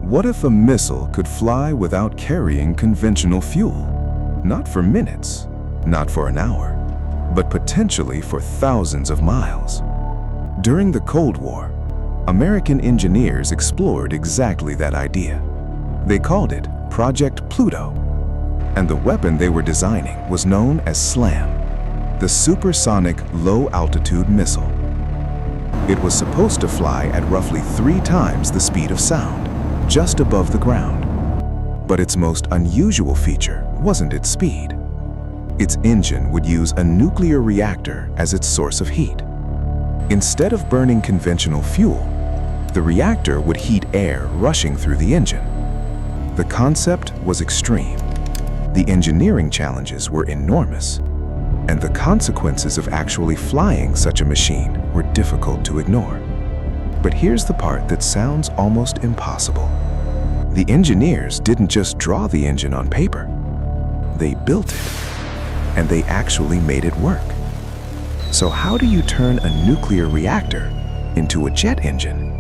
What if a missile could fly without carrying conventional fuel? Not for minutes, not for an hour, but potentially for thousands of miles. During the Cold War, American engineers explored exactly that idea. They called it Project Pluto, and the weapon they were designing was known as SLAM, the Supersonic Low Altitude Missile. It was supposed to fly at roughly 3 times the speed of sound, just above the ground. But its most unusual feature wasn't its speed. Its engine would use a nuclear reactor as its source of heat. Instead of burning conventional fuel, the reactor would heat air rushing through the engine. The concept was extreme. The engineering challenges were enormous, and the consequences of actually flying such a machine were difficult to ignore. But here's the part that sounds almost impossible. The engineers didn't just draw the engine on paper. They built it, and they actually made it work. So how do you turn a nuclear reactor into a jet engine?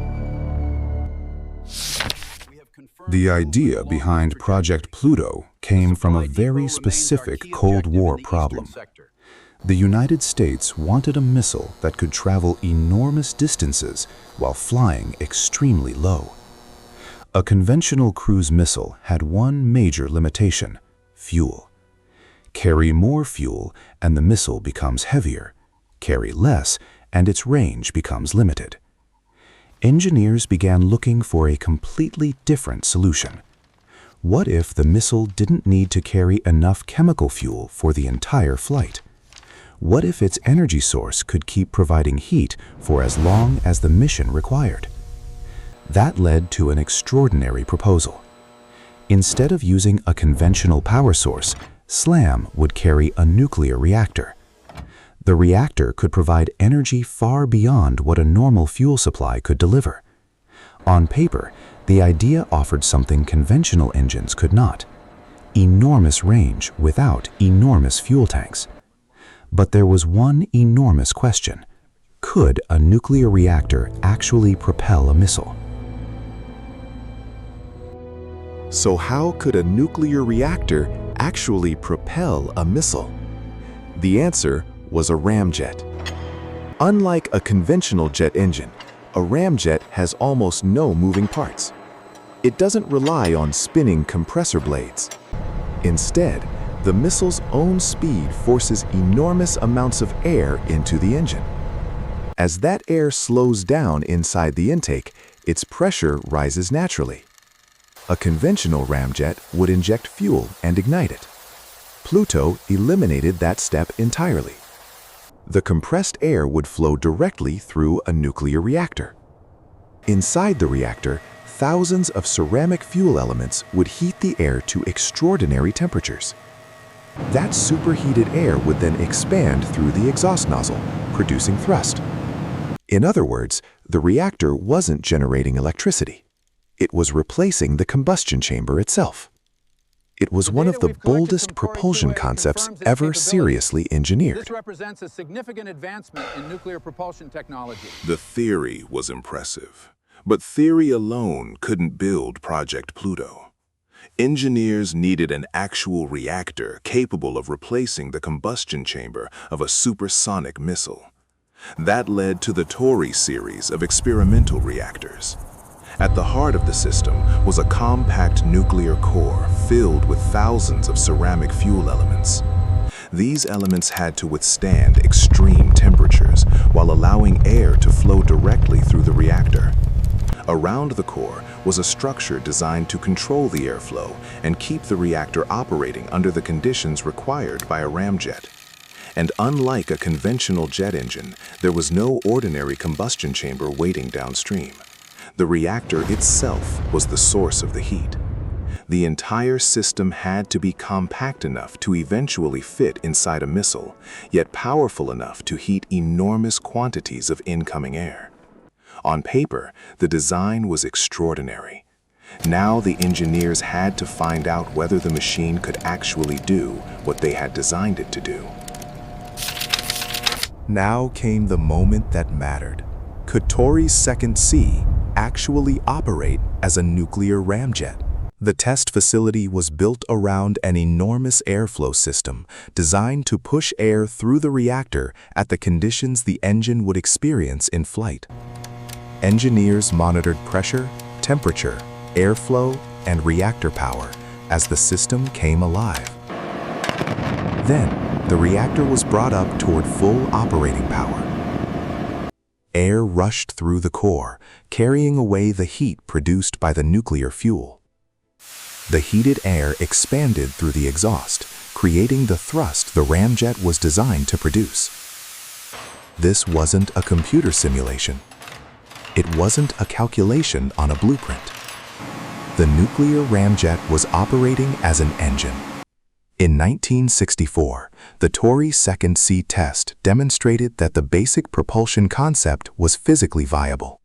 The idea behind Project Pluto came from a very specific Cold War problem. The United States wanted a missile that could travel enormous distances while flying extremely low. A conventional cruise missile had one major limitation: fuel. Carry more fuel and the missile becomes heavier. Carry less and its range becomes limited. Engineers began looking for a completely different solution. What if the missile didn't need to carry enough chemical fuel for the entire flight? What if its energy source could keep providing heat for as long as the mission required? That led to an extraordinary proposal. Instead of using a conventional power source, SLAM would carry a nuclear reactor. The reactor could provide energy far beyond what a normal fuel supply could deliver. On paper, the idea offered something conventional engines could not: enormous range without enormous fuel tanks. But there was one enormous question: could a nuclear reactor actually propel a missile? So how could a nuclear reactor actually propel a missile? The answer was a ramjet. Unlike a conventional jet engine, a ramjet has almost no moving parts. It doesn't rely on spinning compressor blades. Instead, the missile's own speed forces enormous amounts of air into the engine. As that air slows down inside the intake, its pressure rises naturally. A conventional ramjet would inject fuel and ignite it. Pluto eliminated that step entirely. The compressed air would flow directly through a nuclear reactor. Inside the reactor, thousands of ceramic fuel elements would heat the air to extraordinary temperatures. That superheated air would then expand through the exhaust nozzle, producing thrust. In other words, the reactor wasn't generating electricity. It was replacing the combustion chamber itself. It was one of the boldest propulsion concepts ever seriously engineered. This represents a significant advancement in nuclear propulsion technology. The theory was impressive, but theory alone couldn't build Project Pluto. Engineers needed an actual reactor capable of replacing the combustion chamber of a supersonic missile. That led to the Tory series of experimental reactors. At the heart of the system was a compact nuclear core filled with thousands of ceramic fuel elements. These elements had to withstand extreme temperatures while allowing air to flow directly through the reactor. Around the core was a structure designed to control the airflow and keep the reactor operating under the conditions required by a ramjet. And unlike a conventional jet engine, there was no ordinary combustion chamber waiting downstream. The reactor itself was the source of the heat. The entire system had to be compact enough to eventually fit inside a missile, yet powerful enough to heat enormous quantities of incoming air. On paper, the design was extraordinary. Now the engineers had to find out whether the machine could actually do what they had designed it to do. Now came the moment that mattered. Could Tory II-C actually operate as a nuclear ramjet? The test facility was built around an enormous airflow system designed to push air through the reactor at the conditions the engine would experience in flight. Engineers monitored pressure, temperature, airflow, and reactor power as the system came alive. Then, the reactor was brought up toward full operating power. Air rushed through the core, carrying away the heat produced by the nuclear fuel. The heated air expanded through the exhaust, creating the thrust the ramjet was designed to produce. This wasn't a computer simulation. It wasn't a calculation on a blueprint. The nuclear ramjet was operating as an engine. In 1964, the Tory II-C test demonstrated that the basic propulsion concept was physically viable.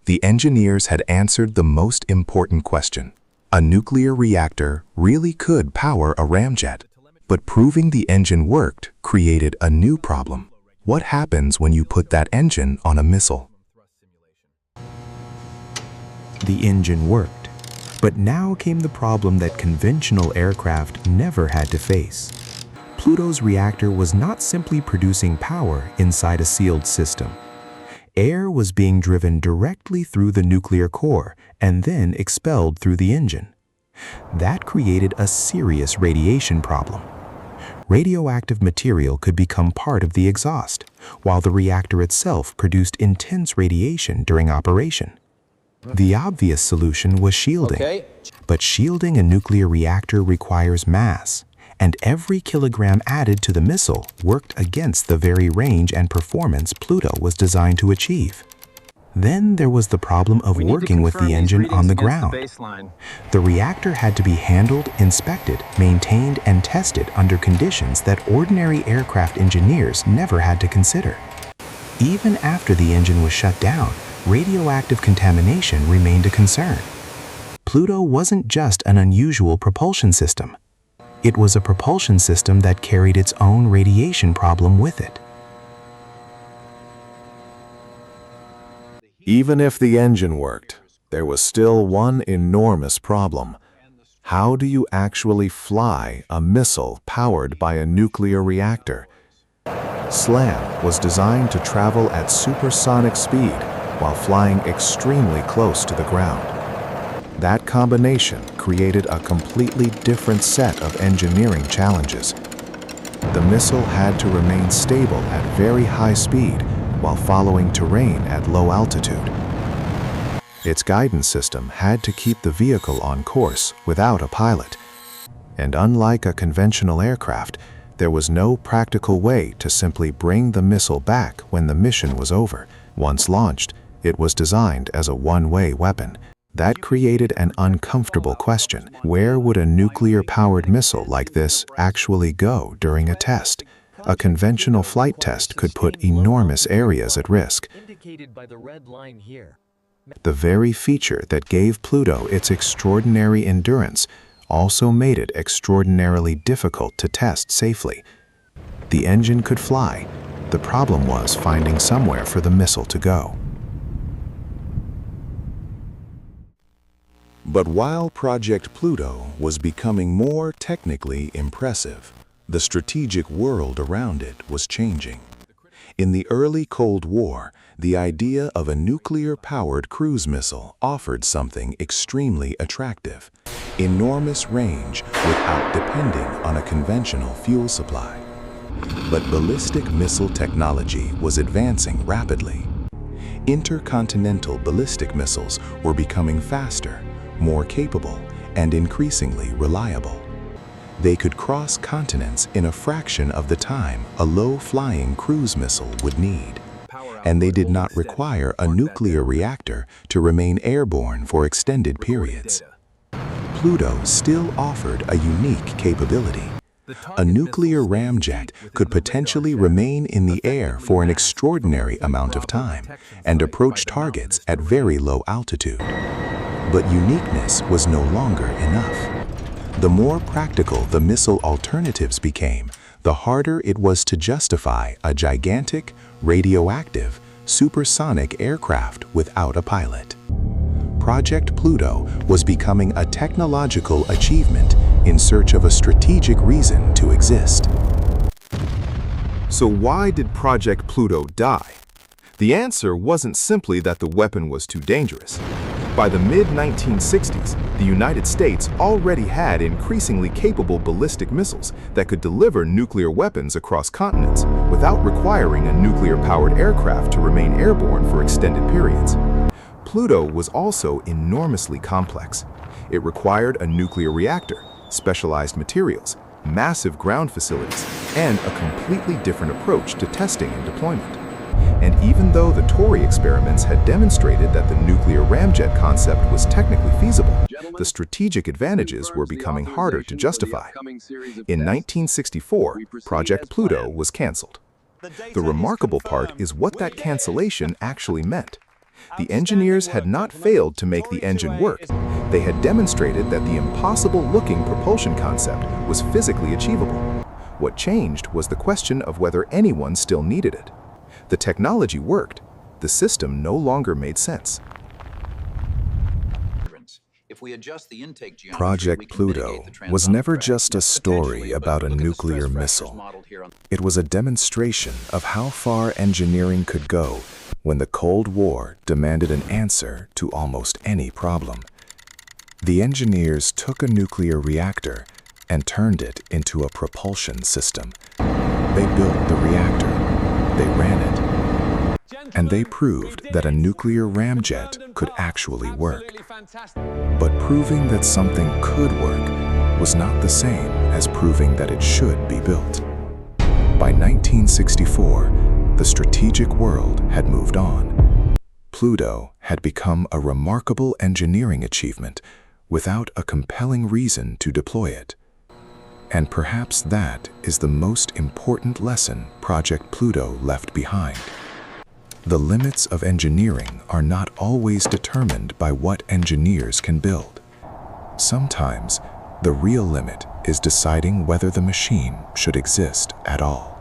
The engineers had answered the most important question. A nuclear reactor really could power a ramjet, but proving the engine worked created a new problem. What happens when you put that engine on a missile? The engine worked, but now came the problem that conventional aircraft never had to face. Pluto's reactor was not simply producing power inside a sealed system. Air was being driven directly through the nuclear core and then expelled through the engine. That created a serious radiation problem. Radioactive material could become part of the exhaust, while the reactor itself produced intense radiation during operation. The obvious solution was shielding. But shielding a nuclear reactor requires mass, and every kilogram added to the missile worked against the very range and performance Pluto was designed to achieve. Then there was the problem of working with the engine on the ground. The reactor had to be handled, inspected, maintained, and tested under conditions that ordinary aircraft engineers never had to consider. Even after the engine was shut down, radioactive contamination remained a concern. Pluto wasn't just an unusual propulsion system. It was a propulsion system that carried its own radiation problem with it. Even if the engine worked, there was still one enormous problem. How do you actually fly a missile powered by a nuclear reactor? SLAM was designed to travel at supersonic speed while flying extremely close to the ground. That combination created a completely different set of engineering challenges. The missile had to remain stable at very high speed while following terrain at low altitude. Its guidance system had to keep the vehicle on course without a pilot. And unlike a conventional aircraft, there was no practical way to simply bring the missile back when the mission was over. Once launched, it was designed as a one-way weapon. That created an uncomfortable question. Where would a nuclear-powered missile like this actually go during a test? A conventional flight test could put enormous areas at risk. The very feature that gave Pluto its extraordinary endurance also made it extraordinarily difficult to test safely. The engine could fly. The problem was finding somewhere for the missile to go. But while Project Pluto was becoming more technically impressive, the strategic world around it was changing. In the early Cold War, the idea of a nuclear-powered cruise missile offered something extremely attractive: enormous range without depending on a conventional fuel supply. But ballistic missile technology was advancing rapidly. Intercontinental ballistic missiles were becoming faster, more capable, and increasingly reliable. They could cross continents in a fraction of the time a low-flying cruise missile would need. And they did not require a nuclear reactor to remain airborne for extended periods. Pluto still offered a unique capability. A nuclear ramjet could potentially remain in the air for an extraordinary amount of time and approach targets at very low altitude. But uniqueness was no longer enough. The more practical the missile alternatives became, the harder it was to justify a gigantic, radioactive, supersonic aircraft without a pilot. Project Pluto was becoming a technological achievement in search of a strategic reason to exist. So why did Project Pluto die? The answer wasn't simply that the weapon was too dangerous. By the mid-1960s, the United States already had increasingly capable ballistic missiles that could deliver nuclear weapons across continents without requiring a nuclear-powered aircraft to remain airborne for extended periods. Pluto was also enormously complex. It required a nuclear reactor, specialized materials, massive ground facilities, and a completely different approach to testing and deployment. And even though the Tory experiments had demonstrated that the nuclear ramjet concept was technically feasible, the strategic advantages were becoming harder to justify. In 1964, Project Pluto was canceled. The remarkable part is what that cancellation actually meant. The engineers had not failed to make the engine work. They had demonstrated that the impossible-looking propulsion concept was physically achievable. What changed was the question of whether anyone still needed it. The technology worked. The system no longer made sense. Project Pluto was never just a story about a nuclear missile. It was a demonstration of how far engineering could go when the Cold War demanded an answer to almost any problem. The engineers took a nuclear reactor and turned it into a propulsion system. They built the reactor, they ran it, and they proved that a nuclear ramjet could actually work. But proving that something could work was not the same as proving that it should be built. By 1964, the strategic world had moved on. Pluto had become a remarkable engineering achievement without a compelling reason to deploy it. And perhaps that is the most important lesson Project Pluto left behind. The limits of engineering are not always determined by what engineers can build. Sometimes, the real limit is deciding whether the machine should exist at all.